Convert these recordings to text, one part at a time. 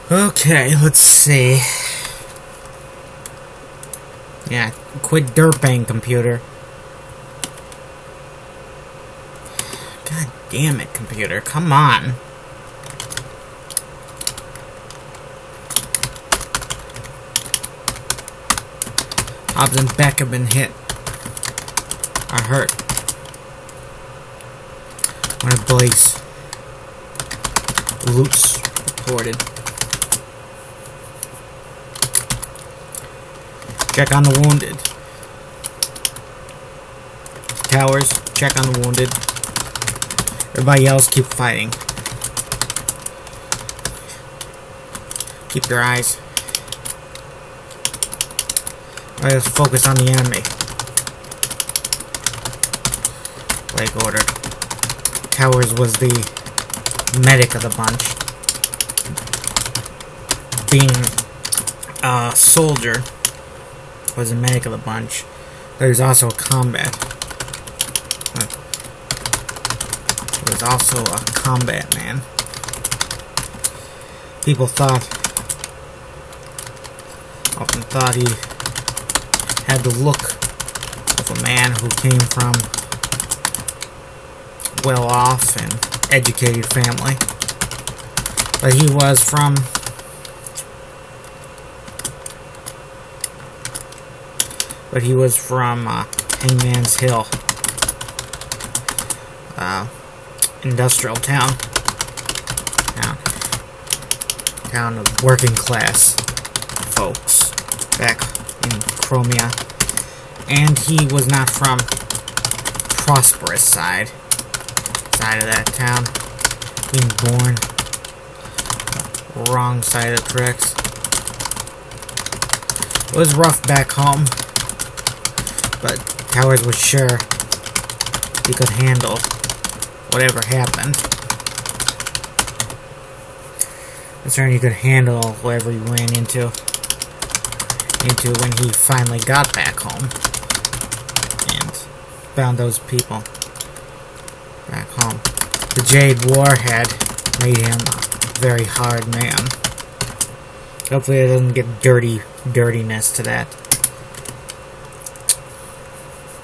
Okay, let's see. Yeah, quit derping, computer. God damn it, computer. Come on. Hobbs and Beck have been hit. Are hurt. One of Blake's loots reported. Check on the wounded. Towers, check on the wounded. Everybody else, keep fighting. Keep your eyes. Alright, let's focus on the enemy. Blake ordered. Towers was the medic of the bunch. Being a soldier was the medic of the bunch. There's also combat. He was also a combat man. People often thought he had the look of a man who came from well-off and educated family. But he was from Hangman's Hill, industrial town of working class folks back in Chromia, and he was not from prosperous side of that town, being born wrong side of the tracks. It was rough back home, but Towers was sure he could handle whatever happened. Concerned he could handle whatever he ran into when he finally got back home and found those people back home. The Jade War had made him a very hard man. Hopefully it doesn't get dirtiness to that.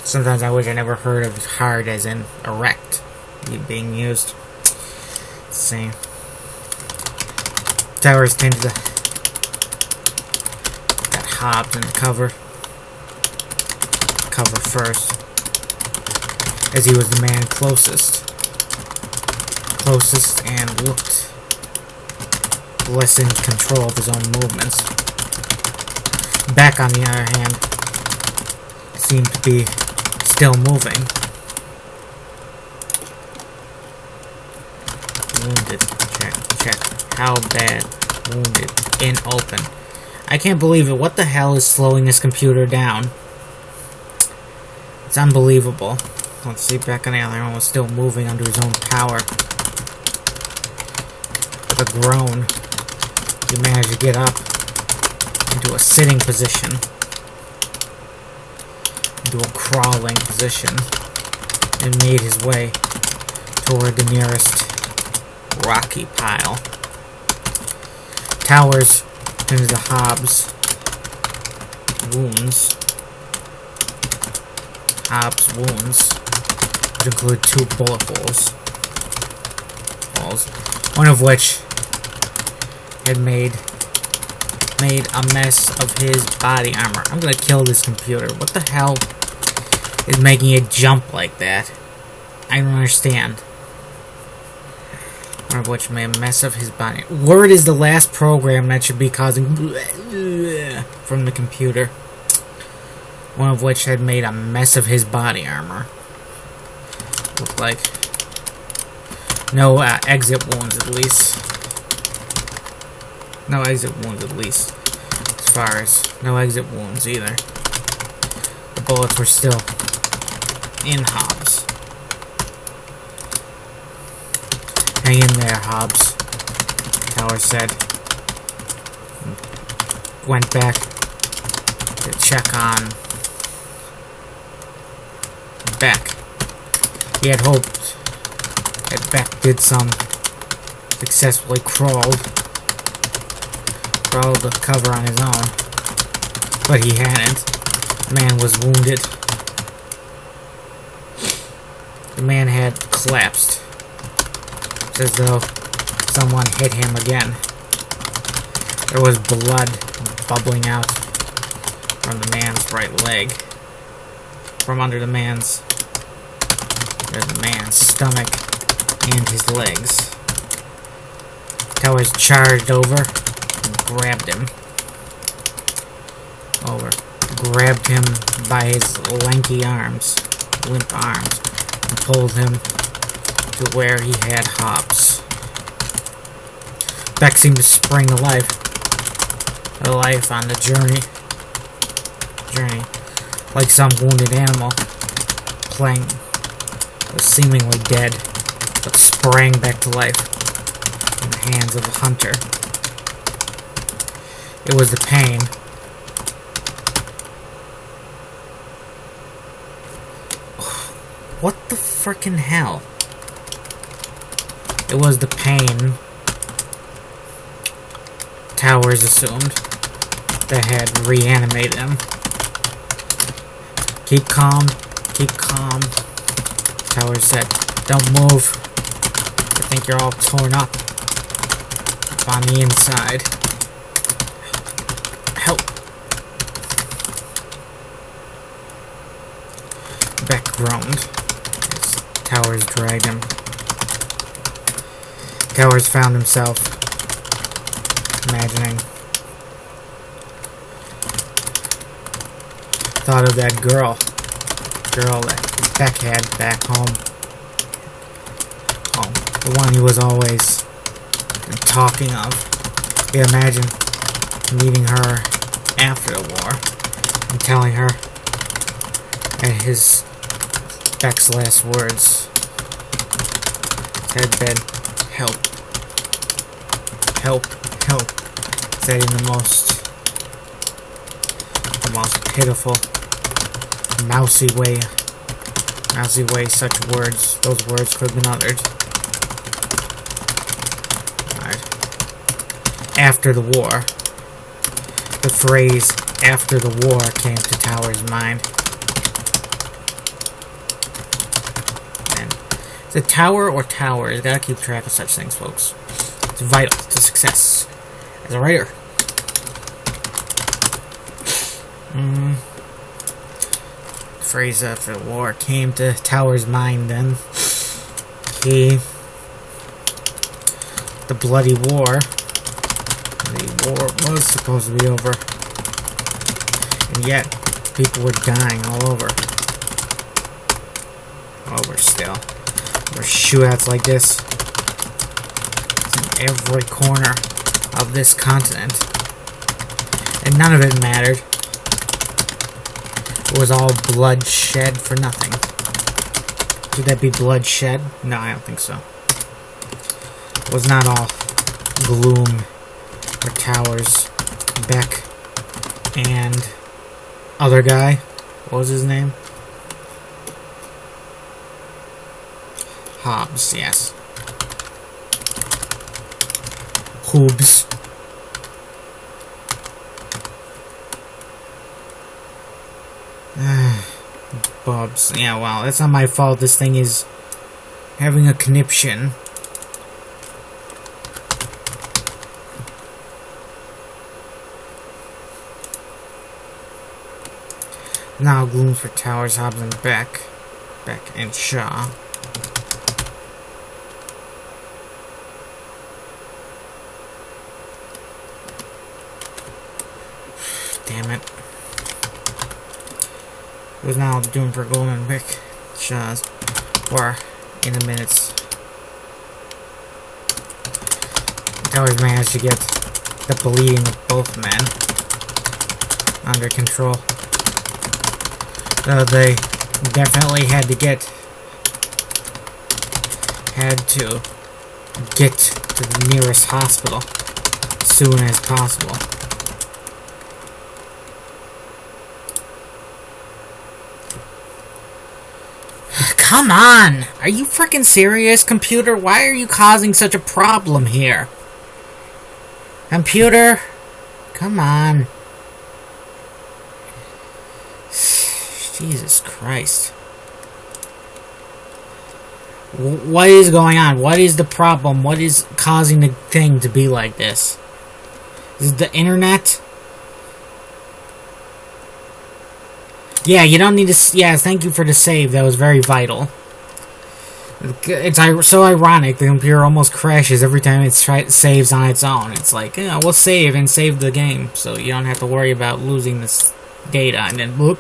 Sometimes I wish I never heard of hard as in erect being used. Let's see. Towers tended to got Hobbs in the cover first, as he was the man closest and looked less in control of his own movements. Beck, on the other hand, seemed to be still moving. Wounded. Check. How bad? Wounded. In open. I can't believe it. What the hell is slowing this computer down? It's unbelievable. Let's see, Beck on the other one was still moving under his own power. With a groan, he managed to get up into a sitting position, into a crawling position, and made his way toward the nearest rocky pile. Towers into the Hobbs wounds, which include 2 bullet holes, one of which had made a mess of his body armor. I'm gonna kill this computer. What the hell is making it jump like that? I don't understand. One of which made a mess of his body. Word is the last program that should be causing from the computer. One of which had made a mess of his body armor. Looked like no exit wounds, at least. No exit wounds, at least. As far as no exit wounds either. The bullets were still in Hobbs. Hang in there, Hobbs, Towers said. Went back to check on Beck. He had hoped that Beck did some successfully crawled for all the cover on his own. But he hadn't. The man was wounded. The man had collapsed. It's as though someone hit him again. There was blood bubbling out from the man's right leg. From under the man's stomach and his legs. Towers charged over and grabbed him. Grabbed him by his lanky arms, limp arms, and pulled him to where he had Hobbs. Beck seemed to spring to life on the journey, like some wounded animal, was seemingly dead, but sprang back to life in the hands of the hunter. It was the pain. What the frickin' hell? It was the pain, Towers assumed, that had reanimated him. Keep calm, Towers said. Don't move. I think you're all torn up on the inside. Help. Beck groaned as Towers dragged him. Towers found himself imagining. Thought of that girl that Beck had back home. The one he was always talking of. He imagined meeting her after the war and telling her that his Beck's last words had been help, said in the most pitiful, mousy way those words could have been uttered. After the war. The phrase after the war came to Towers' mind. And is it Tower or Towers? Gotta keep track of such things, folks. It's vital to success as a writer. The phrase after the war came to Towers' mind then. The bloody war. The war was supposed to be over. And yet, people were dying all over. Still. There were shootouts like this in every corner of this continent. And none of it mattered. It was all bloodshed for nothing. Should that be bloodshed? No, I don't think so. It was not all gloom or Towers. Beck and other guy. What was his name? Hobbs, yes. Hoobs. Bubs. Yeah, well, that's not my fault. This thing is having a conniption. Now glooms for Towers, Hobbs, and Beck and Shaw. Damn it. It was now doom for Golden Beck, Shaw's, or in the minutes. Towers managed to get the bleeding of both men under control. Though they definitely had to get to the nearest hospital as soon as possible. Come on! Are you freaking serious, computer? Why are you causing such a problem here? Computer, Come on. Jesus Christ. What is going on? What is the problem? What is causing the thing to be like this? Is it the internet? Yeah, you don't need to... Yeah, thank you for the save. That was very vital. It's so ironic. The computer almost crashes every time it saves on its own. It's like, yeah, we'll save and save the game, so you don't have to worry about losing this data. And then, whoop.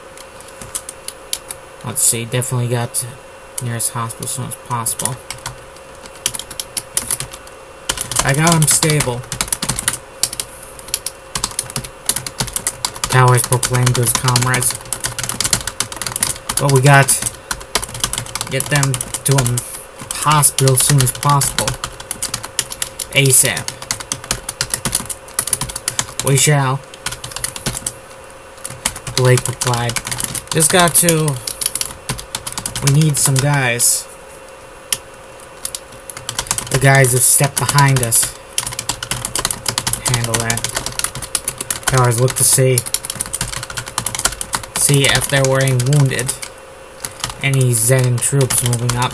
Let's see, definitely got to nearest hospital as soon as possible. I got him stable. Towers proclaimed to his comrades. But we got to get them to a hospital as soon as possible. ASAP. We shall. Blake replied. Just got to... We need some guys. The guys who stepped behind us. Handle that. Towers looked to see if there were any wounded. Any Zetan troops moving up.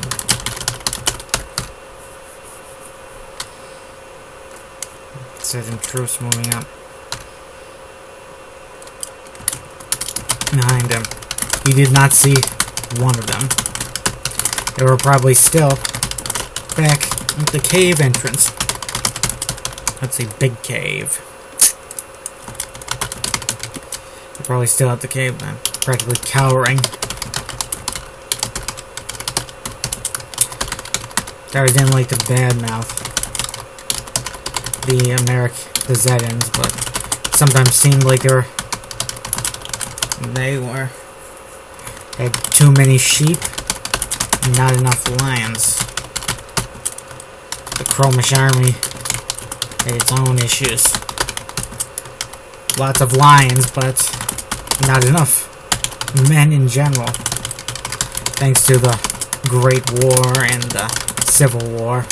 Zetan troops moving up. Behind him. He did not see one of them. They were probably still back at the cave entrance. Let's see, big cave. They're probably still at the cave then. Practically cowering. I didn't like to badmouth the the Zetans, but it sometimes seemed like they had too many sheep and not enough lions. The Chromish army had its own issues. Lots of lions, but not enough men in general. Thanks to the Great War and the Civil War.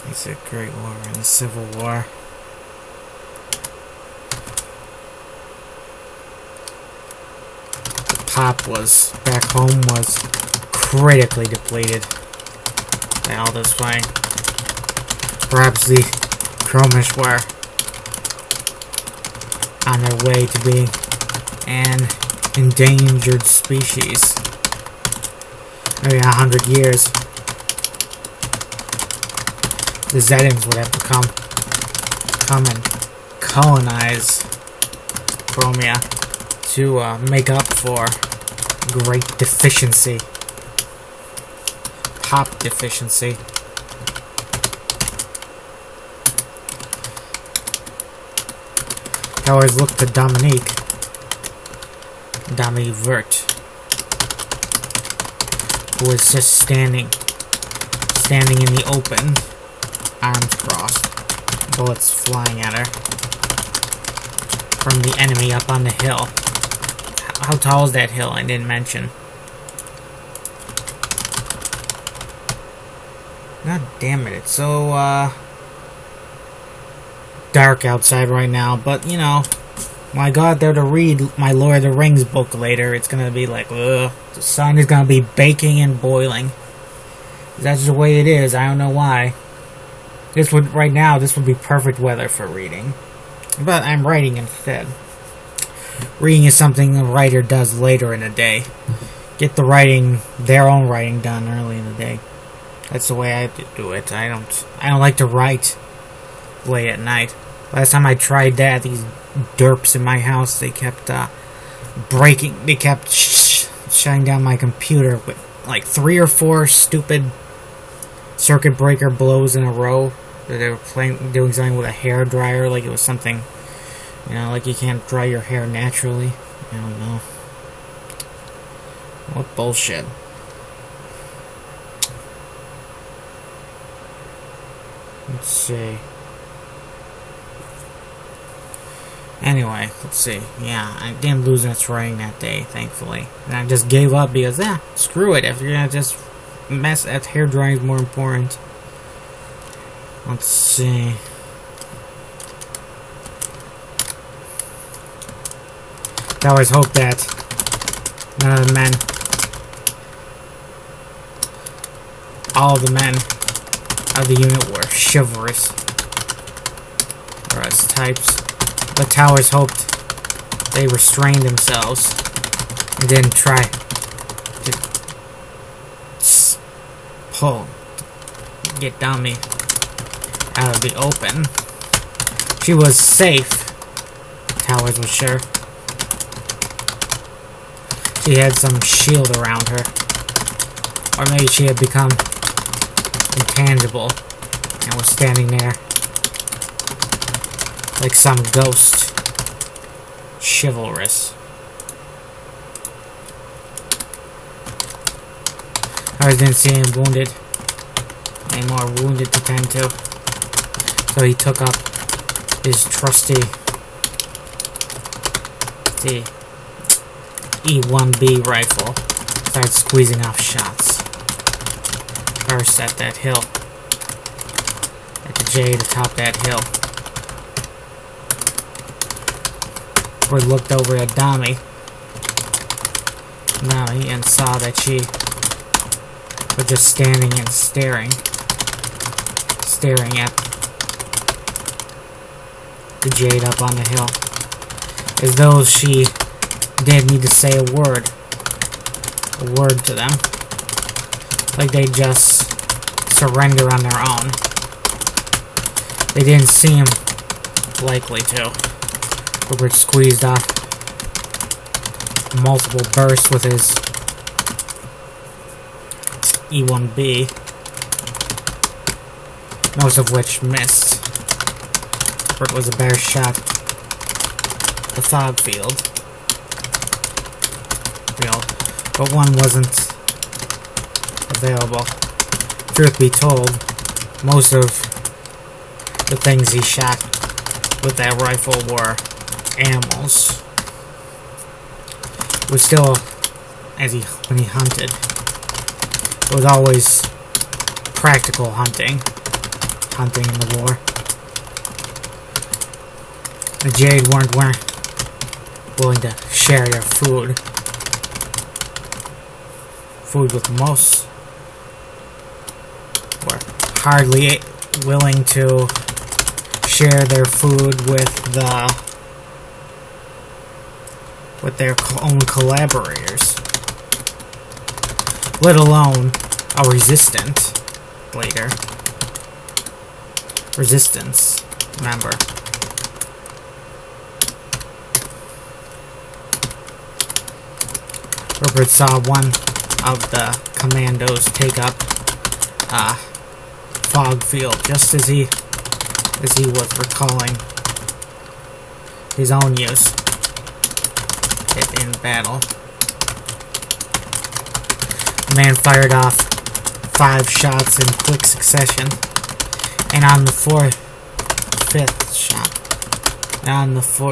It's a Great War and the Civil War. The pop was back home was critically depleted by all this fighting. Perhaps the Chromish were on their way to being an endangered species. Maybe in 100 years, the Zetans would have to come and colonize Chromia to make up for great deficiency. Pop deficiency. I always look to Dominique Vert, who was just standing in the open, arms crossed, bullets flying at her from the enemy up on the hill. How tall is that hill? I didn't mention. God damn it, it's so dark outside right now, but you know, when I go out there to read my Lord of the Rings book later, it's gonna be like, ugh, the sun is gonna be baking and boiling. That's the way it is. I don't know why. Right now, this would be perfect weather for reading. But I'm writing instead. Reading is something a writer does later in the day. Get their own writing done early in the day. That's the way I do it. I don't like to write late at night. Last time I tried that, these derps in my house, they kept shutting down my computer with like 3 or 4 stupid circuit breaker blows in a row. They were doing something with a hair dryer, like it was something, you know, like you can't dry your hair naturally. I don't know. What bullshit. Let's see. Anyway, let's see. Yeah, I didn't lose much writing that day, thankfully. And I just gave up because, screw it. If you're gonna just mess at hair drying is more important. Let's see. I always hope that none of the men, all of the men of the unit were chivalrous or as types, but Towers hoped they restrained themselves and didn't try to get Dami out of the open. She was safe, Towers was sure. She had some shield around her. Or maybe she had become intangible and was standing there like some ghost. Chivalrous. I didn't see him wounded. Any more wounded to tend to. So he took up his trusty E1B rifle, started squeezing off shots. First at that hill. At the Jade atop that hill. Where he looked over at Dami. And saw that she was just standing and staring at the Jade up on the hill. As though she didn't need to say a word to them. Like they just surrender on their own. They didn't seem likely to. Rupert squeezed off multiple bursts with his E1B, most of which missed. Rupert was a better shot. The fog field. But one wasn't available. Truth be told, most of the things he shot with that rifle were animals. It was still, when he hunted, it was always practical hunting in the war. The Jade weren't willing to share their food with most, were hardly willing to share their food with their own collaborators, let alone a resistance member. Rupert saw one of the commandos take up a fog field just as he was recalling his own use in battle. The man fired off 5 shots in quick succession, and on the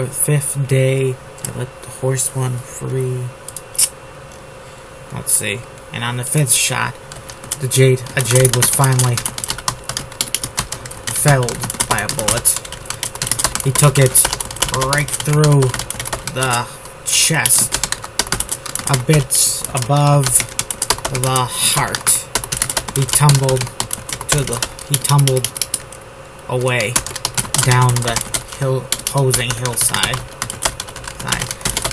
fifth day, I let the horse one free. Let's see. And on the 5th shot, a Jade was finally felled by a bullet. He took it right through the chest, a bit above the heart. He tumbled away down the opposing hillside.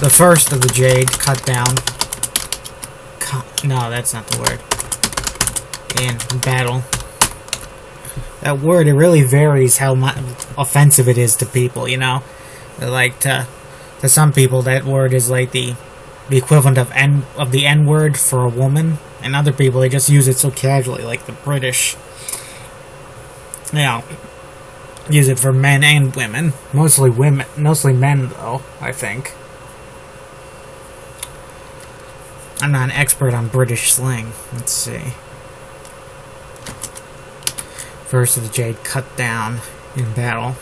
The first of the Jade cut down. No, that's not the word. In battle. That word, it really varies how offensive it is to people, you know? Like, to some people, that word is like the equivalent of the N-word for a woman. And other people, they just use it so casually, like the British. You know, use it for men and women. Mostly men, though, I think. I'm not an expert on British slang. Let's see. First of the Jade cut down in battle.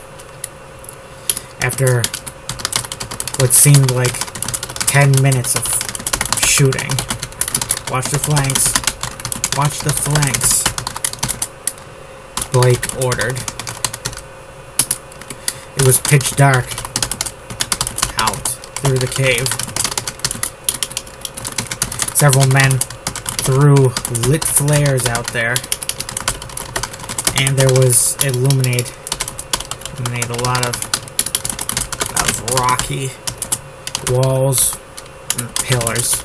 After what seemed like 10 minutes of shooting. Watch the flanks. Watch the flanks, Blake ordered. It was pitch dark out through the cave. Several men threw lit flares out there, and there was illuminate a lot of rocky walls and pillars.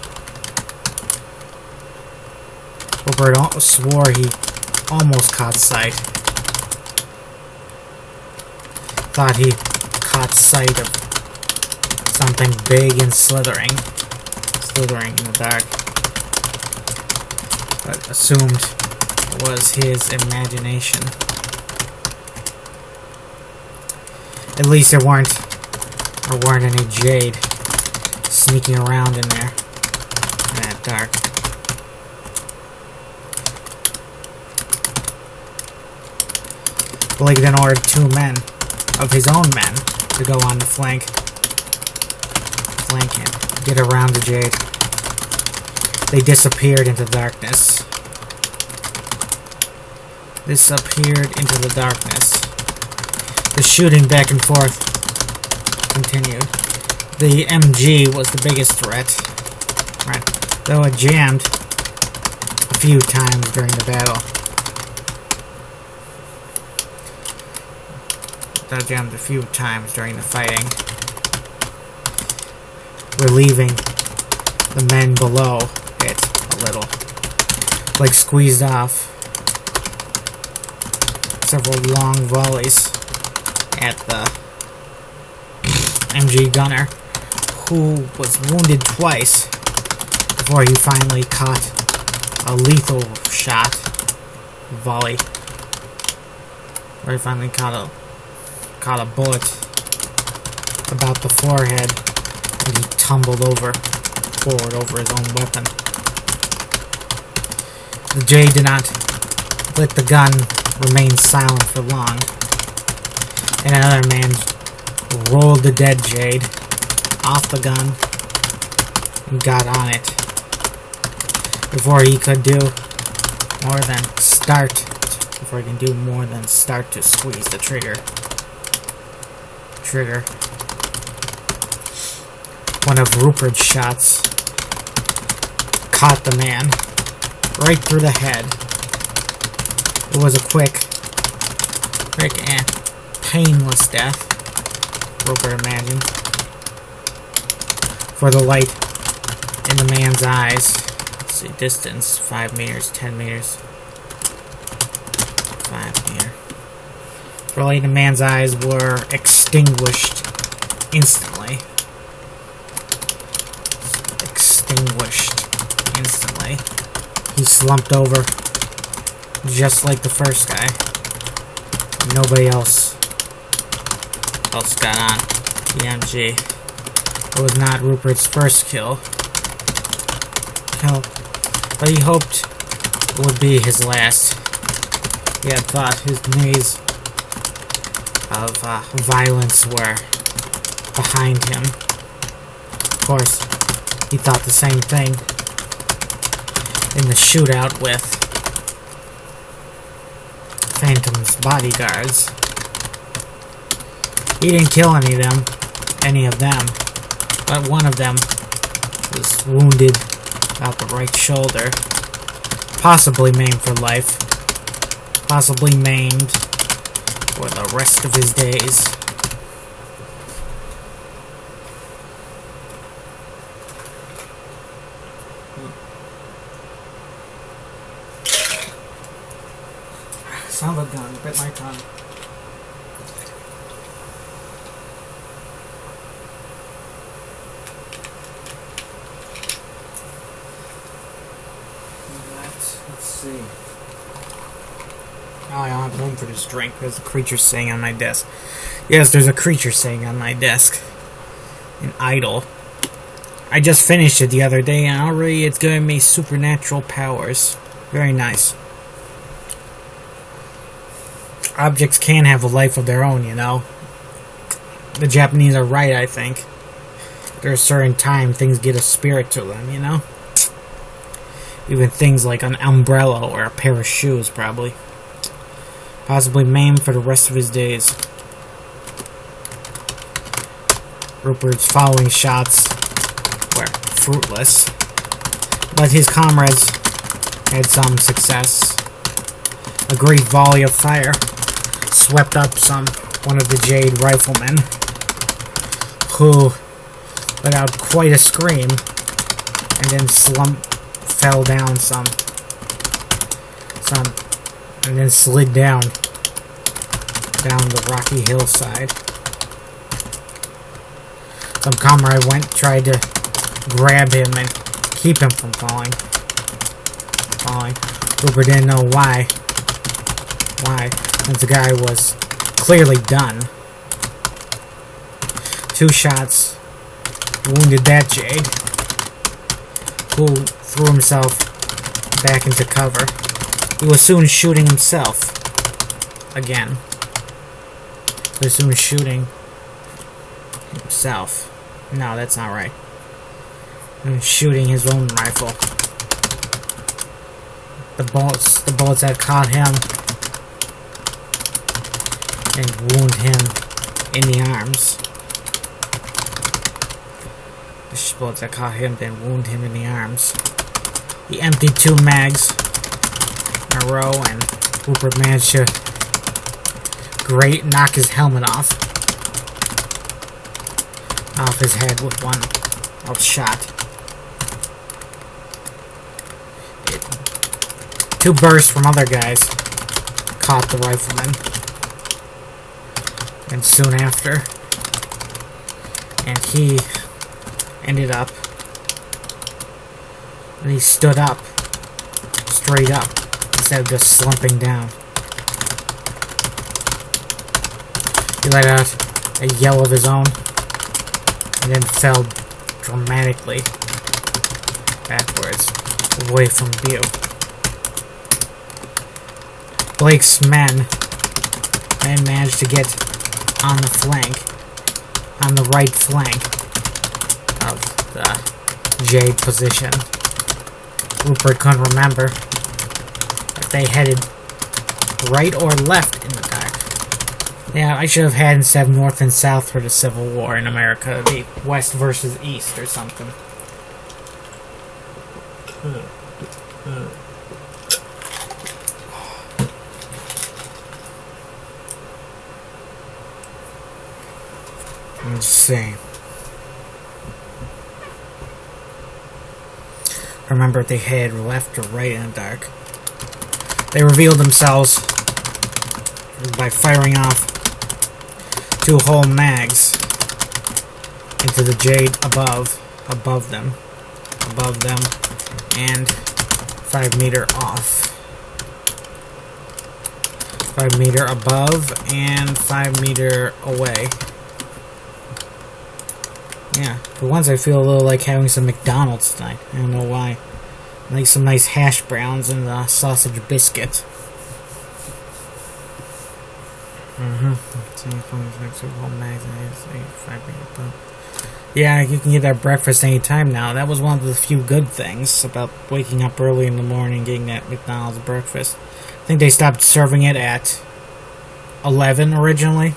Rupert swore he almost caught sight. Thought he caught sight of something big and slithering in the dark, but assumed it was his imagination. At least there weren't any Jade sneaking around in there in that dark. Blake then ordered 2 men of his own men to go on the flank him, get around the Jade. They disappeared into darkness. The shooting back and forth continued. The MG was the biggest threat, though it jammed a few times during the battle. That jammed a few times during the fighting, relieving the men below it a little. Blake squeezed off several long volleys at the MG gunner, who was wounded twice before he finally caught a lethal shot volley. Where he finally caught a bullet about the forehead, and he tumbled forward over his own weapon. The Jade did not let the gun remain silent for long, and another man rolled the dead Jade off the gun and got on it before he could do more than start to squeeze the trigger. One of Rupert's shots caught the man right through the head. It was a quick and painless death, Rupert imagined. For the light in the man's eyes, let's see, distance, 5 meters, 10 meters, 5 meters. The light in the man's eyes were extinguished instantly. He slumped over, just like the first guy. Nobody else got on the MG. It was not Rupert's first kill, but he hoped it would be his last. He had thought his days of violence were behind him. Of course, he thought the same thing in the shootout with Phantom's bodyguards. He didn't kill any of them, but one of them was wounded about the right shoulder, possibly maimed for life, possibly maimed for the rest of his days. Son of a gun, bit my tongue. Let's see. Oh, I don't have room for this drink. There's a creature sitting on my desk. Yes, there's a creature sitting on my desk. An idol. I just finished it the other day, and already it's giving me supernatural powers. Very nice. Objects can have a life of their own, you know. The Japanese are right, I think. After a certain time, things get a spirit to them, you know. Even things like an umbrella or a pair of shoes, probably. Possibly maimed for the rest of his days. Rupert's following shots were fruitless, but his comrades had some success. A great volley of fire swept up one of the Jade riflemen, who let out quite a scream and then fell down and then slid down the rocky hillside. Some comrade tried to grab him and keep him from falling. Rupert didn't know why, since the guy was clearly done. 2 shots wounded that Jade, who threw himself back into cover. He was soon shooting himself again. No, that's not right. He was shooting his own rifle. The bullets had caught him and wound him in the arms. The bullets that caught him then wound him in the arms. He emptied 2 mags in a row, and Rupert managed to knock his helmet off his head with one shot. 2 bursts from other guys caught the rifleman, and soon after, and he ended up, and he stood up, straight up, instead of just slumping down. He let out a yell of his own, and then fell dramatically backwards, away from view. Blake's men managed to get on the right flank of the Jade position. Rupert couldn't remember if they headed right or left in the dark. Yeah, I should have had instead of North and South for the Civil War in America, the West versus East or something. Let's see. Remember if they headed left or right in the dark. They revealed themselves by firing off 2 whole mags into the Jade above them, and 5 meter off. 5 meter above and 5 meter away. Yeah, for once I feel a little like having some McDonald's tonight. I don't know why. Like some nice hash browns and a sausage biscuit. Yeah, you can get that breakfast anytime now. That was one of the few good things about waking up early in the morning and getting that McDonald's breakfast. I think they stopped serving it at 11 originally.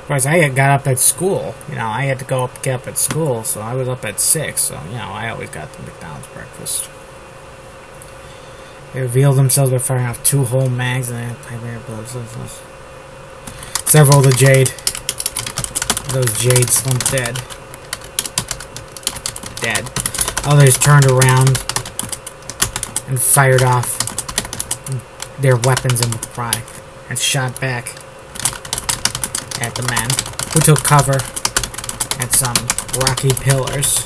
Because I had got up at school. I had to get up at school, so I was up at 6. So, I always got the McDonald's breakfast. They revealed themselves by firing off 2 whole mags and they had several of those Jade slumped dead. Others turned around and fired off their weapons in reply and shot back at the men, who took cover at some rocky pillars.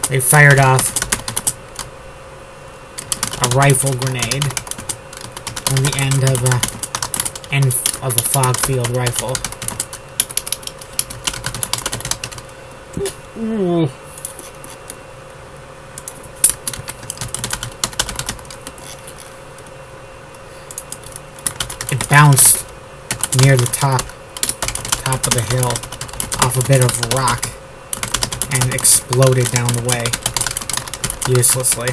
They fired off a rifle grenade on the end of a fog field rifle. Ooh. It bounced near the top of the hill off a bit of rock and exploded down the way. uselessly.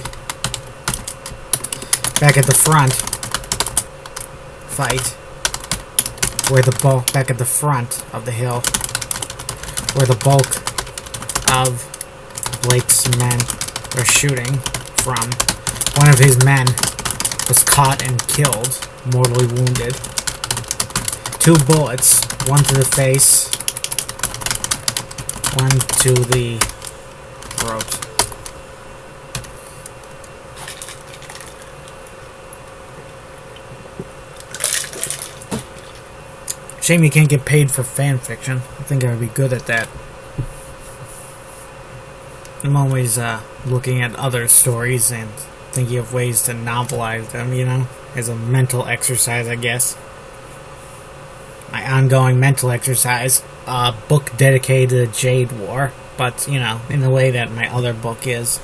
Back at the front, fight, where the bulk, back at the front of the hill, where the bulk of Blake's men were shooting from. One of his men was caught and killed, mortally wounded. 2 bullets, one to the face, one to the throat. Shame you can't get paid for fan fiction. I think I would be good at that. I'm always looking at other stories and thinking of ways to novelize them, you know, as a mental exercise, I guess. My ongoing mental exercise, a book dedicated to the Jade War, but, you know, in the way that my other book is,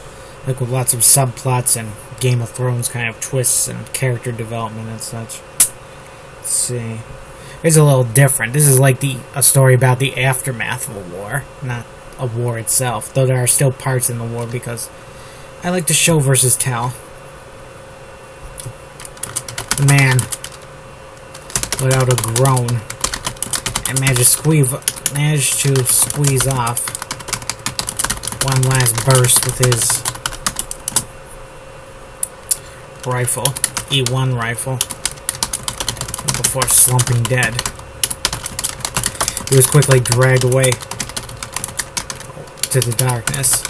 like with lots of subplots and Game of Thrones kind of twists and character development and such. Let's see. It's a little different. This is like a story about the aftermath of a war, not a war itself, though there are still parts in the war because I like to show versus tell. The man let out a groan and managed to squeeze off one last burst with his rifle, E1 rifle, before slumping dead. He was quickly dragged away to the darkness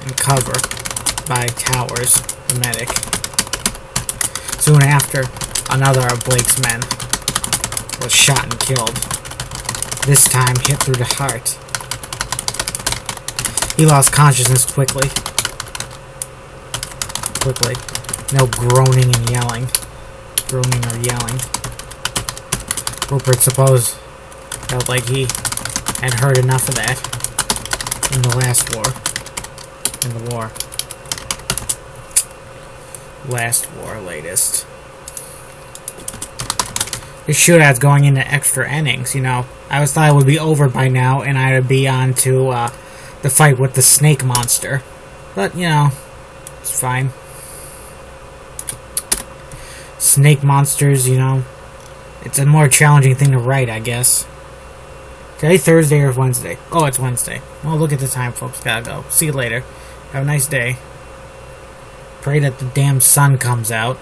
and cover by Towers, the medic. Soon after, another of Blake's men was shot and killed, this time hit through the heart. He lost consciousness quickly. No groaning and yelling. Groaning or yelling. Rupert supposed felt like he had heard enough of that in the last war. In the war. Last war, latest. This shootout's going into extra innings, you know. I always thought it would be over by now and I'd be on to the fight with the snake monster. But, you know, it's fine. Snake monsters, you know, it's a more challenging thing to write, I guess. Today, Thursday or Wednesday? Oh, it's Wednesday. Well, look at the time, folks. Gotta go. See you later. Have a nice day. Pray that the damn sun comes out.